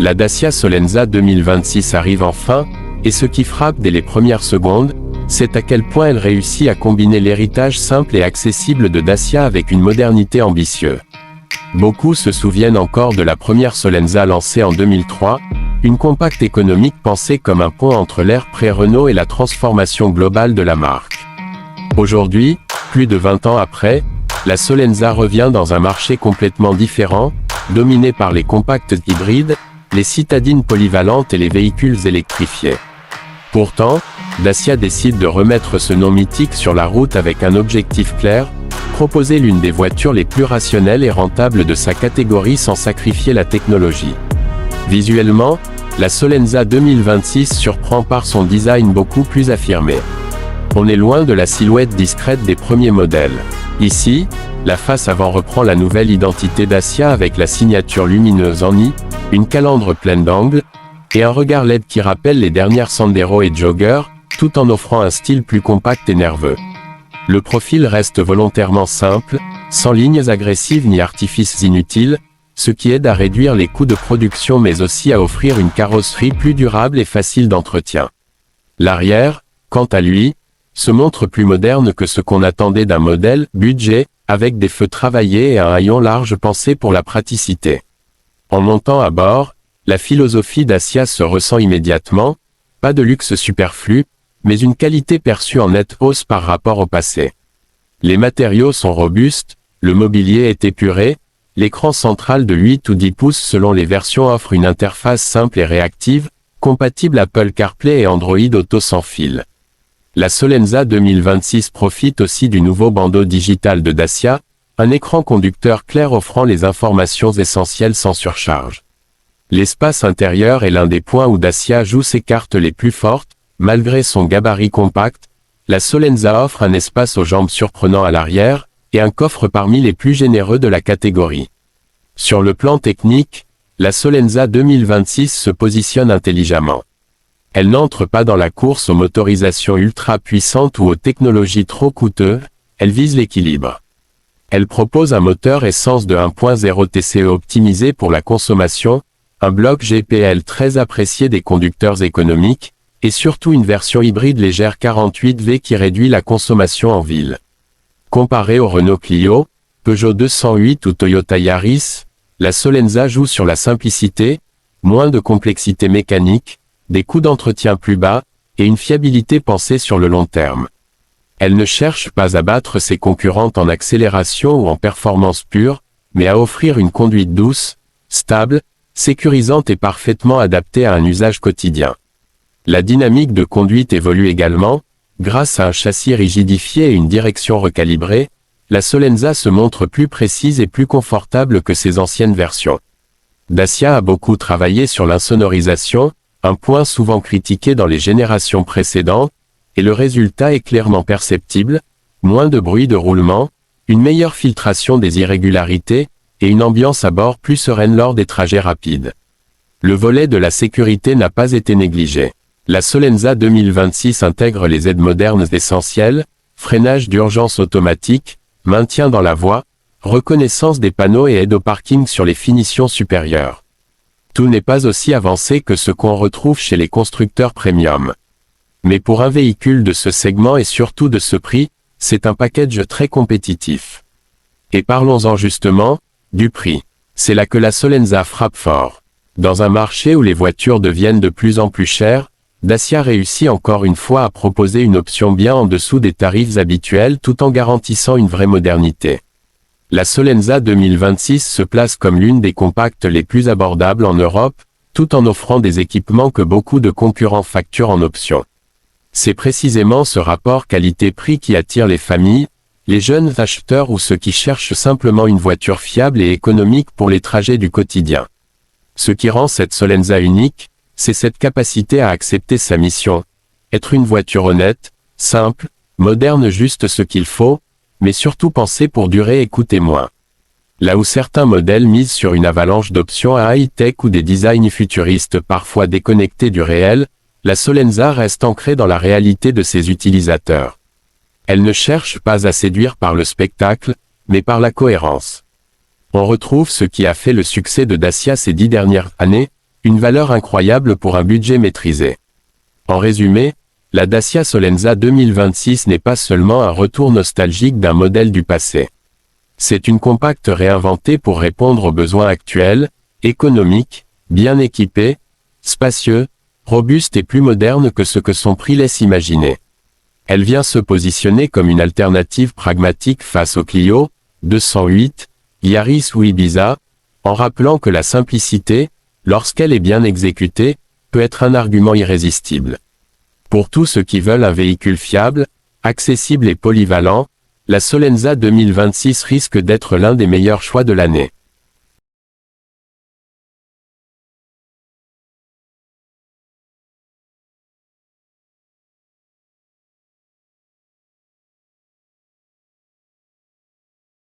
La Dacia Solenza 2026 arrive enfin, et ce qui frappe dès les premières secondes, c'est à quel point elle réussit à combiner l'héritage simple et accessible de Dacia avec une modernité ambitieuse. Beaucoup se souviennent encore de la première Solenza lancée en 2003, une compacte économique pensée comme un pont entre l'ère pré-Renault et la transformation globale de la marque. Aujourd'hui, plus de 20 ans après, la Solenza revient dans un marché complètement différent, dominé par les compacts hybrides, les citadines polyvalentes et les véhicules électrifiés. Pourtant, Dacia décide de remettre ce nom mythique sur la route avec un objectif clair, proposer l'une des voitures les plus rationnelles et rentables de sa catégorie sans sacrifier la technologie. Visuellement, la Solenza 2026 surprend par son design beaucoup plus affirmé. On est loin de la silhouette discrète des premiers modèles. Ici, la face avant reprend la nouvelle identité Dacia avec la signature lumineuse en I, une calandre pleine d'angles, et un regard LED qui rappelle les dernières Sandero et Jogger, tout en offrant un style plus compact et nerveux. Le profil reste volontairement simple, sans lignes agressives ni artifices inutiles, ce qui aide à réduire les coûts de production mais aussi à offrir une carrosserie plus durable et facile d'entretien. L'arrière, quant à lui, se montre plus moderne que ce qu'on attendait d'un modèle budget, avec des feux travaillés et un haillon large pensé pour la praticité. En montant à bord, la philosophie Dacia se ressent immédiatement, pas de luxe superflu, mais une qualité perçue en nette hausse par rapport au passé. Les matériaux sont robustes, le mobilier est épuré, l'écran central de 8 ou 10 pouces selon les versions offre une interface simple et réactive, compatible Apple CarPlay et Android Auto sans fil. La Solenza 2026 profite aussi du nouveau bandeau digital de Dacia, un écran conducteur clair offrant les informations essentielles sans surcharge. L'espace intérieur est l'un des points où Dacia joue ses cartes les plus fortes, malgré son gabarit compact, la Solenza offre un espace aux jambes surprenant à l'arrière, et un coffre parmi les plus généreux de la catégorie. Sur le plan technique, la Solenza 2026 se positionne intelligemment. Elle n'entre pas dans la course aux motorisations ultra puissantes ou aux technologies trop coûteuses, elle vise l'équilibre. Elle propose un moteur essence de 1.0 TCE optimisé pour la consommation, un bloc GPL très apprécié des conducteurs économiques, et surtout une version hybride légère 48V qui réduit la consommation en ville. Comparée au Renault Clio, Peugeot 208 ou Toyota Yaris, la Solenza joue sur la simplicité, moins de complexité mécanique, des coûts d'entretien plus bas, et une fiabilité pensée sur le long terme. Elle ne cherche pas à battre ses concurrentes en accélération ou en performance pure, mais à offrir une conduite douce, stable, sécurisante et parfaitement adaptée à un usage quotidien. La dynamique de conduite évolue également, grâce à un châssis rigidifié et une direction recalibrée, la Solenza se montre plus précise et plus confortable que ses anciennes versions. Dacia a beaucoup travaillé sur l'insonorisation, un point souvent critiqué dans les générations précédentes, et le résultat est clairement perceptible, moins de bruit de roulement, une meilleure filtration des irrégularités, et une ambiance à bord plus sereine lors des trajets rapides. Le volet de la sécurité n'a pas été négligé. La Solenza 2026 intègre les aides modernes essentielles, freinage d'urgence automatique, maintien dans la voie, reconnaissance des panneaux et aide au parking sur les finitions supérieures. Tout n'est pas aussi avancé que ce qu'on retrouve chez les constructeurs premium. Mais pour un véhicule de ce segment et surtout de ce prix, c'est un package très compétitif. Et parlons-en justement, du prix. C'est là que la Solenza frappe fort. Dans un marché où les voitures deviennent de plus en plus chères, Dacia réussit encore une fois à proposer une option bien en dessous des tarifs habituels tout en garantissant une vraie modernité. La Solenza 2026 se place comme l'une des compacts les plus abordables en Europe, tout en offrant des équipements que beaucoup de concurrents facturent en option. C'est précisément ce rapport qualité-prix qui attire les familles, les jeunes acheteurs ou ceux qui cherchent simplement une voiture fiable et économique pour les trajets du quotidien. Ce qui rend cette Solenza unique, c'est cette capacité à accepter sa mission, être une voiture honnête, simple, moderne juste ce qu'il faut, mais surtout pensée pour durer et coûter moins. Là où certains modèles misent sur une avalanche d'options à high-tech ou des designs futuristes parfois déconnectés du réel, la Solenza reste ancrée dans la réalité de ses utilisateurs. Elle ne cherche pas à séduire par le spectacle, mais par la cohérence. On retrouve ce qui a fait le succès de Dacia ces 10 dernières années, Une valeur incroyable pour un budget maîtrisé. En résumé, la Dacia Solenza 2026 n'est pas seulement un retour nostalgique d'un modèle du passé. C'est une compacte réinventée pour répondre aux besoins actuels, économique, bien équipé, spacieux, robuste et plus moderne que ce que son prix laisse imaginer. Elle vient se positionner comme une alternative pragmatique face au Clio, 208, Yaris ou Ibiza, en rappelant que la simplicité, lorsqu'elle est bien exécutée, peut être un argument irrésistible. Pour tous ceux qui veulent un véhicule fiable, accessible et polyvalent, la Solenza 2026 risque d'être l'un des meilleurs choix de l'année.